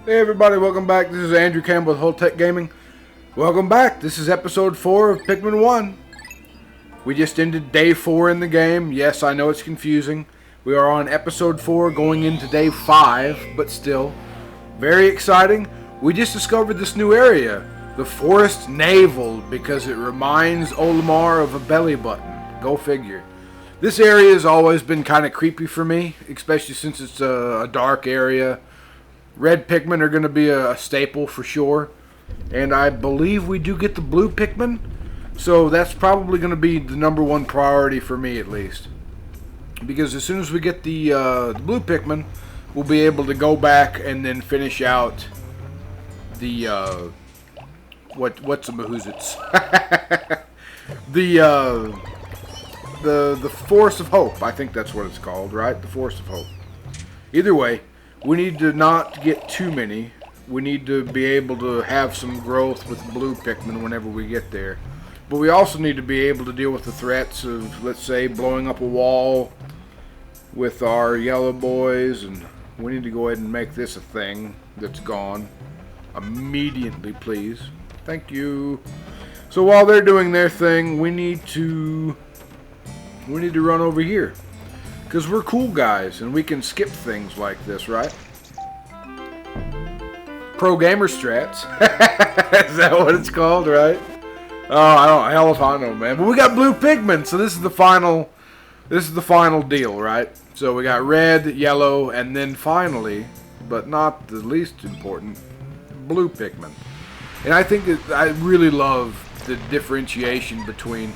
Hey everybody, welcome back. This is Andrew Campbell with Whole Tech Gaming. Welcome back. This is episode 4 of Pikmin 1. We just ended day 4 in the game. Yes, I know it's confusing. We are on episode 4 going into day 5, but still. Very exciting. We just discovered this new area. The Forest Navel, because it reminds Olimar of a belly button. Go figure. This area has always been kind of creepy for me, especially since it's a dark area. Red Pikmin are going to be a staple for sure. And I believe we do get the blue Pikmin. So that's probably going to be the number one priority for me at least. Because as soon as we get the blue Pikmin, we'll be able to go back and then finish out the, what's the Mahoozits? the Forest of Hope. I think that's what it's called, right? The Forest of Hope. Either way, we need to not get too many. We need to be able to have some growth with blue Pikmin whenever we get there. But we also need to be able to deal with the threats of, let's say, blowing up a wall with our yellow boys. And we need to go ahead and make this a thing that's gone. Immediately, please. Thank you. So while they're doing their thing, we need to run over here. Because we're cool guys, and we can skip things like this, right? Pro gamer strats. Is that what it's called, right? Oh, I don't, hell if I know, man. But we got blue Pikmin, so this is the final deal, right? So we got red, yellow, and then finally, but not the least important, blue Pikmin. And I think that I really love the differentiation between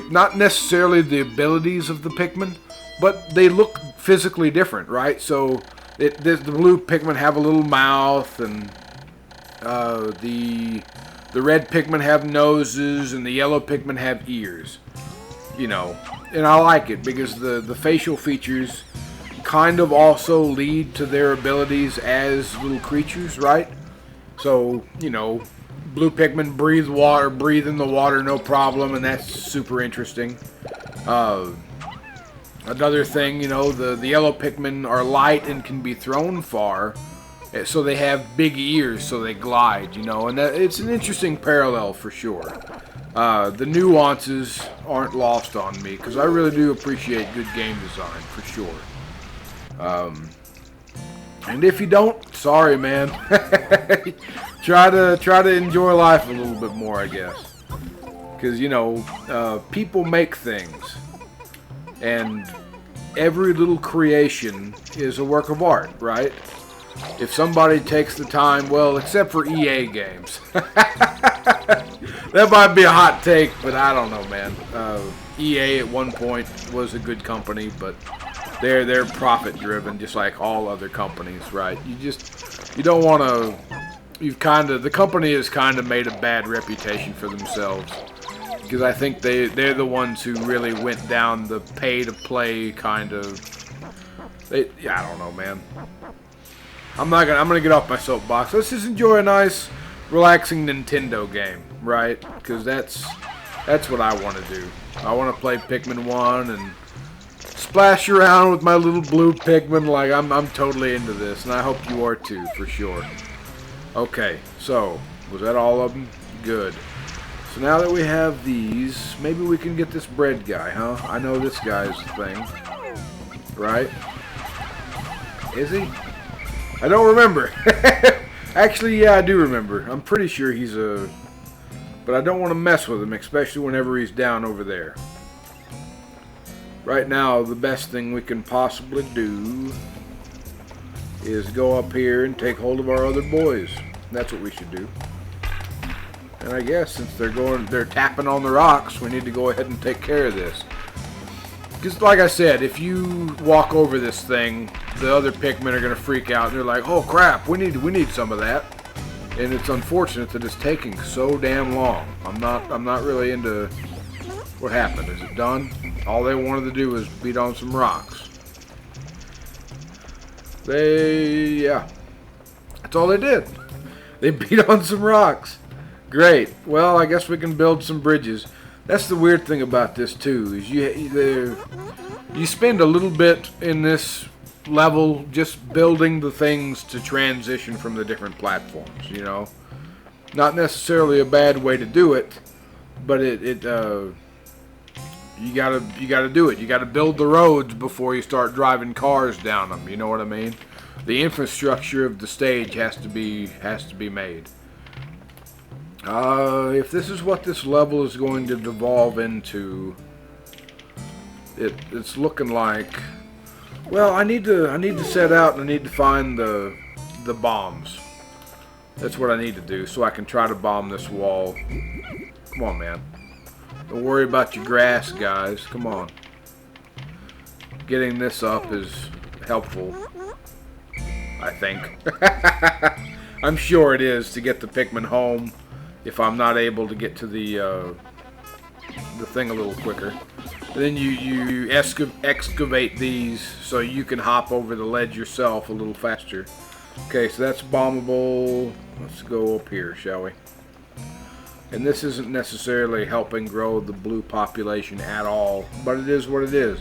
not necessarily the abilities of the Pikmin, but they look physically different, right? So the blue Pikmin have a little mouth, and the red Pikmin have noses, and the yellow Pikmin have ears. You know, and I like it because the facial features kind of also lead to their abilities as little creatures, right? So, you know, blue Pikmin breathe in the water, no problem, and that's super interesting. Another thing, you know, the yellow Pikmin are light and can be thrown far, so they have big ears, so they glide, you know, and it's an interesting parallel for sure. The nuances aren't lost on me, because I really do appreciate good game design, for sure. And if you don't, sorry, man. try to enjoy life a little bit more, I guess. Because, you know, people make things. And every little creation is a work of art, right? If somebody takes the time, well, except for EA games. That might be a hot take, but I don't know, man. EA at one point was a good company, but they're profit driven, just like all other companies, right? You don't want to. The company has kind of made a bad reputation for themselves. Because I think they're the ones who really went down the pay-to-play kind of. I don't know, man. I'm gonna get off my soapbox. Let's just enjoy a nice, relaxing Nintendo game, right? Because that's what I want to do. I want to play Pikmin 1 and splash around with my little blue Pikmin. Like I'm totally into this, and I hope you are too, for sure. Okay, so was that all of them? Good. So now that we have these, maybe we can get this bread guy, huh? I know this guy's the thing. Right? Is he? I don't remember. Actually, yeah, I do remember. I'm pretty sure he's a... But I don't want to mess with him, especially whenever he's down over there. Right now, the best thing we can possibly do is go up here and take hold of our other boys. That's what we should do. And I guess since they're tapping on the rocks, we need to go ahead and take care of this. Because like I said, if you walk over this thing, the other Pikmin are going to freak out. And they're like, oh crap, we need some of that. And it's unfortunate that it's taking so damn long. I'm not really into what happened. Is it done? All they wanted to do was beat on some rocks. Yeah. That's all they did. They beat on some rocks. Great. Well, I guess we can build some bridges. That's the weird thing about this too, is you spend a little bit in this level just building the things to transition from the different platforms, you know. Not necessarily a bad way to do it, but you gotta do it. You gotta build the roads before you start driving cars down them. You know what I mean? The infrastructure of the stage has to be made. If this is what this level is going to devolve into, it's looking like. Well, I need to set out and I need to find the bombs. That's what I need to do, so I can try to bomb this wall. Come on, man. Don't worry about your grass, guys. Come on. Getting this up is helpful, I think. I'm sure it is to get the Pikmin home if I'm not able to get to the thing a little quicker. Then you excavate these so you can hop over the ledge yourself a little faster. Okay, so that's bombable. Let's go up here, shall we? And this isn't necessarily helping grow the blue population at all, but it is what it is.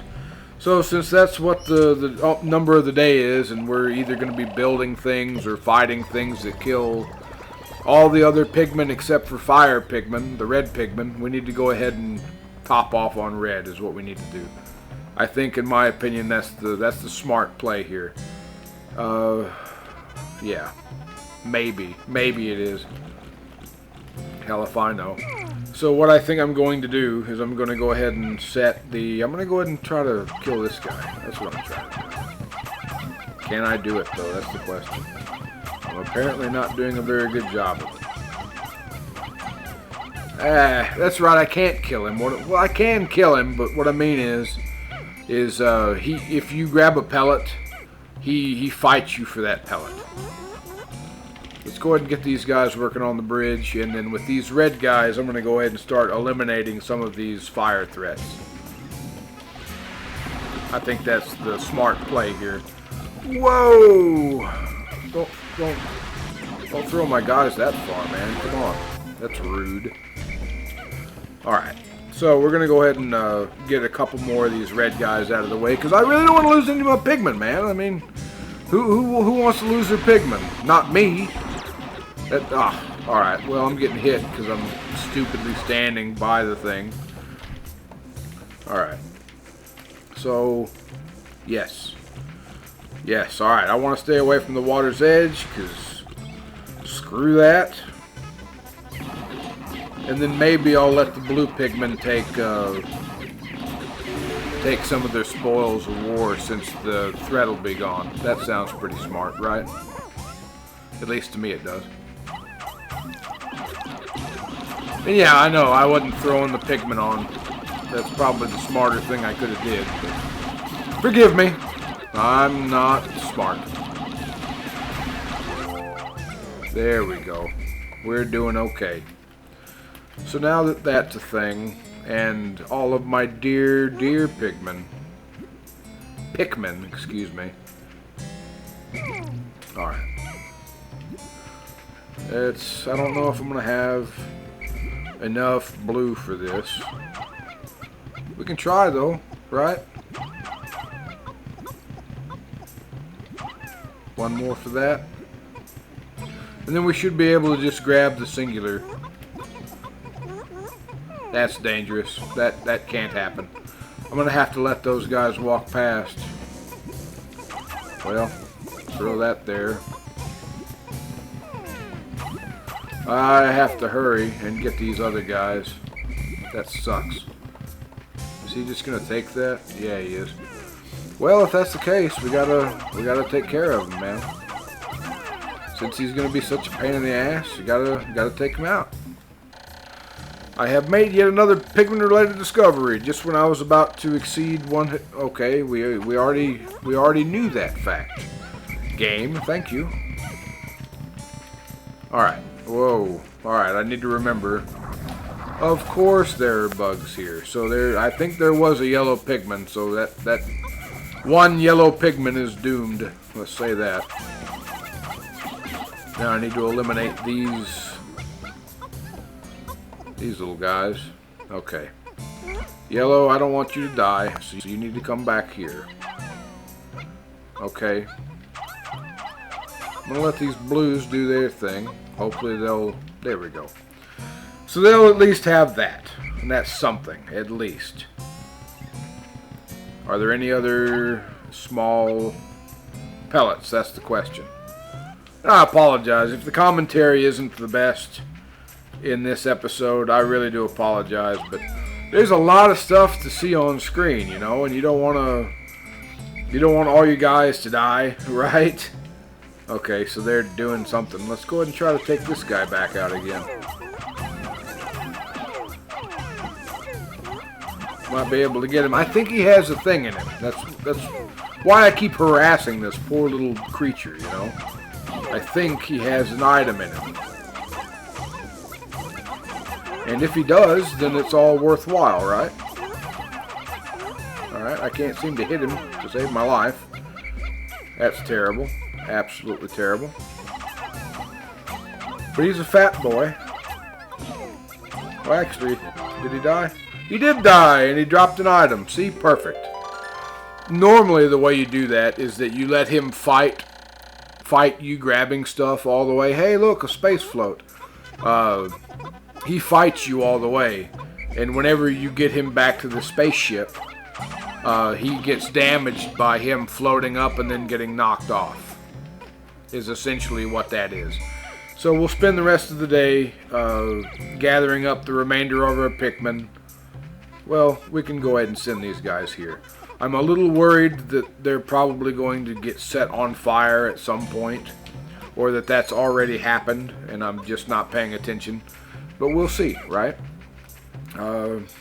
So since that's what the number of the day is, and we're either going to be building things or fighting things that kill all the other Pikmin except for fire Pikmin, the red Pikmin, we need to go ahead and top off on red is what we need to do. I think, in my opinion, that's the smart play here. Yeah, maybe it is. Hell if I know. So what I think I'm going to do is I'm going to go ahead and set the... I'm going to go ahead and try to kill this guy. That's what I'm trying to do. Can I do it, though? That's the question. I'm apparently not doing a very good job of it. That's right, I can't kill him. Well, I can kill him, but what I mean is if you grab a pellet, he fights you for that pellet. Let's go ahead and get these guys working on the bridge, and then with these red guys, I'm going to go ahead and start eliminating some of these fire threats. I think that's the smart play here. Whoa! Don't throw my guys that far, man. Come on. That's rude. Alright. So we're going to go ahead and get a couple more of these red guys out of the way, because I really don't want to lose any of my Pikmin, man. I mean, who wants to lose their Pikmin? Not me. Alright, well, I'm getting hit because I'm stupidly standing by the thing. Alright. So, yes. Yes, alright, I want to stay away from the water's edge because screw that. And then maybe I'll let the blue Pikmin take some of their spoils of war since the threat will be gone. That sounds pretty smart, right? At least to me it does. And yeah, I know, I wasn't throwing the Pikmin on. That's probably the smarter thing I could have did. But forgive me. I'm not smart. There we go. We're doing okay. So now that that's a thing, and all of my dear Pikmin, excuse me. Alright. I don't know if I'm going to have enough blue for this. We can try though, right? One more for that. And then we should be able to just grab the singular. That's dangerous. That can't happen. I'm going to have to let those guys walk past. Well, throw that there. I have to hurry and get these other guys. That sucks. Is he just gonna take that? Yeah, he is. Well, if that's the case, we gotta take care of him, man. Since he's gonna be such a pain in the ass, you gotta take him out. I have made yet another Pikmin-related discovery. Just when I was about to exceed one. Okay, we already knew that fact. Game, thank you. All right. Whoa. Alright, I need to remember. Of course there are bugs here. So I think there was a yellow Pikmin, so that one yellow Pikmin is doomed. Let's say that. Now I need to eliminate these little guys. Okay. Yellow, I don't want you to die, so you need to come back here. Okay. I'm going to let these blues do their thing. Hopefully they'll... There we go. So they'll at least have that. And that's something, at least. Are there any other small pellets? That's the question. I apologize. If the commentary isn't the best in this episode, I really do apologize. But there's a lot of stuff to see on screen, you know, and you don't want all you guys to die, right? Okay, so they're doing something. Let's go ahead and try to take this guy back out again. Might be able to get him. I think he has a thing in him. That's why I keep harassing this poor little creature, you know. I think he has an item in him. And if he does, then it's all worthwhile, right? Alright, I can't seem to hit him to save my life. That's terrible. Absolutely terrible. But he's a fat boy. Well, actually, did he die? He did die, and he dropped an item. See? Perfect. Normally, the way you do that is that you let him fight you grabbing stuff all the way. Hey, look, a space float. He fights you all the way. And whenever you get him back to the spaceship, he gets damaged by him floating up and then getting knocked off. Is essentially what that is. So we'll spend the rest of the day gathering up the remainder of our Pikmin. Well, we can go ahead and send these guys here. I'm a little worried that they're probably going to get set on fire at some point, or that that's already happened and I'm just not paying attention. But we'll see, right?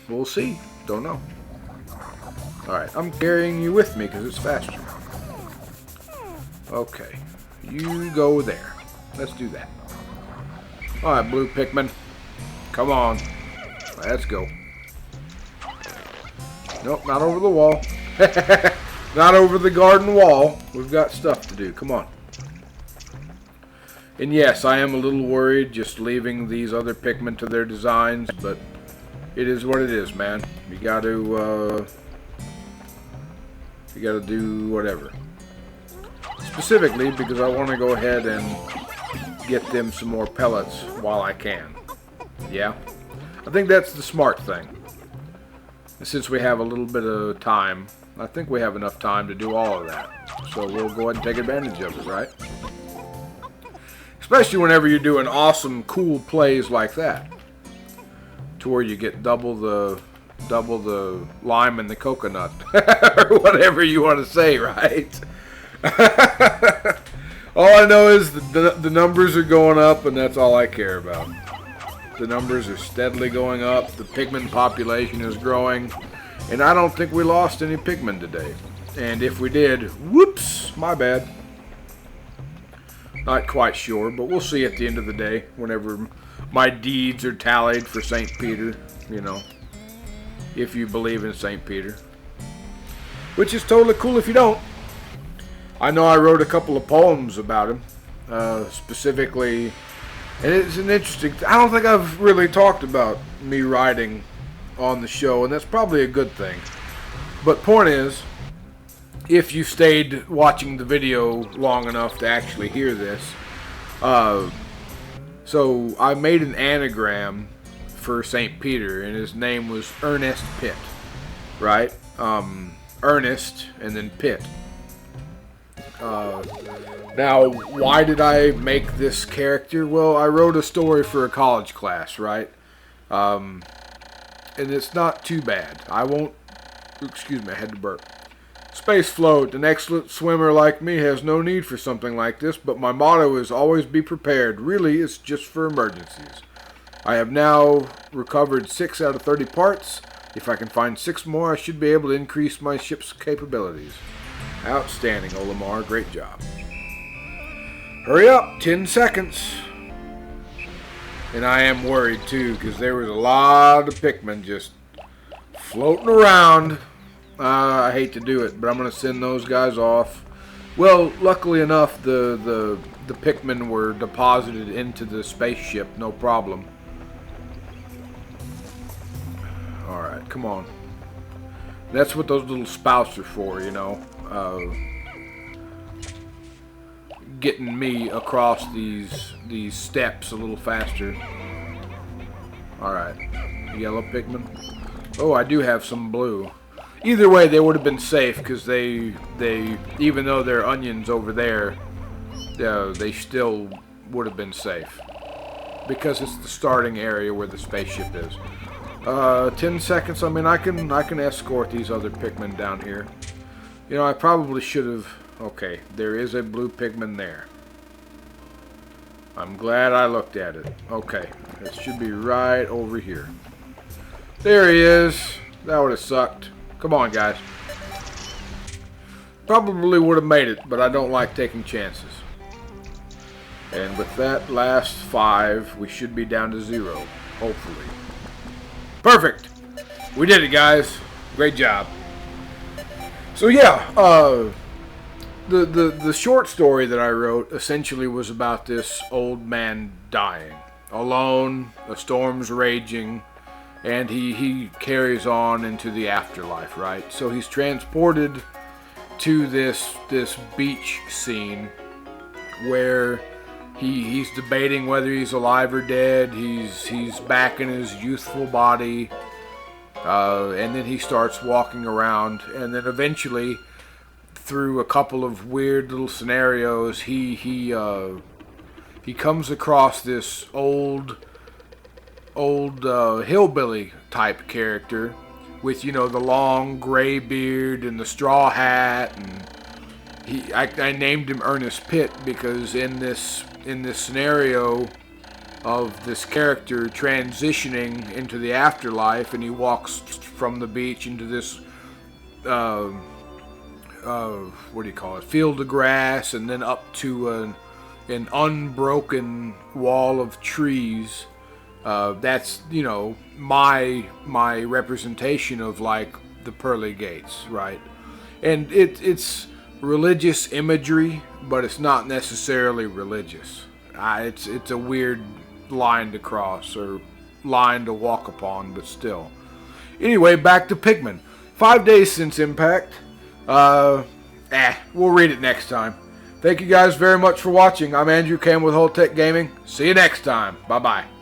We'll see. Don't know. Alright, I'm carrying you with me because it's faster. Okay. You go there. Let's do that. Alright, blue Pikmin. Come on. Let's go. Nope, not over the wall. Not over the garden wall. We've got stuff to do. Come on. And yes, I am a little worried just leaving these other Pikmin to their designs, but it is what it is, man. You got to do whatever. Specifically because I want to go ahead and get them some more pellets while I can. Yeah? I think that's the smart thing. And since we have a little bit of time, I think we have enough time to do all of that. So we'll go ahead and take advantage of it, right? Especially whenever you're doing awesome, cool plays like that. To where you get double the lime and the coconut. Or whatever you want to say, right? All I know is the numbers are going up, and that's all I care about. The numbers are steadily going up. The Pikmin population is growing. And I don't think we lost any Pikmin today. And if we did, whoops, my bad. Not quite sure, but we'll see at the end of the day. Whenever my deeds are tallied for St. Peter, you know. If you believe in St. Peter. Which is totally cool if you don't. I know I wrote a couple of poems about him. Specifically... And it's an interesting... I don't think I've really talked about me writing on the show, and that's probably a good thing. But point is, if you stayed watching the video long enough to actually hear this, so I made an anagram for St. Peter, and his name was Ernest Pitt, right? Ernest, and then Pitt. Now, why did I make this character? Well, I wrote a story for a college class, right? And it's not too bad. I won't... Excuse me, I had to burp. Space float. An excellent swimmer like me has no need for something like this, but my motto is always be prepared. Really, it's just for emergencies. I have now recovered 6 out of 30 parts. If I can find 6 more, I should be able to increase my ship's capabilities. Outstanding, Olimar. Great job. Hurry up. 10 seconds. And I am worried, too, because there was a lot of Pikmin just floating around. I hate to do it, but I'm going to send those guys off. Well, luckily enough, the Pikmin were deposited into the spaceship. No problem. Alright, come on. That's what those little spouts are for, you know. getting me across these steps a little faster. Alright. Yellow Pikmin. Oh, I do have some blue. Either way, they would have been safe, because they even though they're onions over there, they still would have been safe. Because it's the starting area where the spaceship is. 10 seconds. I mean, I can escort these other Pikmin down here. You know, I probably should have... Okay, there is a blue Pikmin there. I'm glad I looked at it. Okay, it should be right over here. There he is. That would have sucked. Come on, guys. Probably would have made it, but I don't like taking chances. And with that last 5, we should be down to 0, hopefully. Perfect! We did it, guys. Great job. So yeah, the short story that I wrote essentially was about this old man dying. Alone, a storm's raging, and he carries on into the afterlife, right? So he's transported to this beach scene where he's debating whether he's alive or dead. He's back in his youthful body, and then he starts walking around, and then eventually, through a couple of weird little scenarios, he comes across this old hillbilly type character with, you know, the long gray beard and the straw hat, and I named him Ernest Pitt because in this scenario of this character transitioning into the afterlife, and he walks from the beach into this what do you call it, field of grass, and then up to an unbroken wall of trees. That's, you know, my representation of, like, the pearly gates, right? And it's religious imagery, but it's not necessarily religious. It's a weird line to cross, or line to walk upon, but still. Anyway, back to Pikmin. 5 days since Impact. We'll read it next time. Thank you guys very much for watching. I'm Andrew Cam with Holtech Gaming. See you next time. Bye-bye.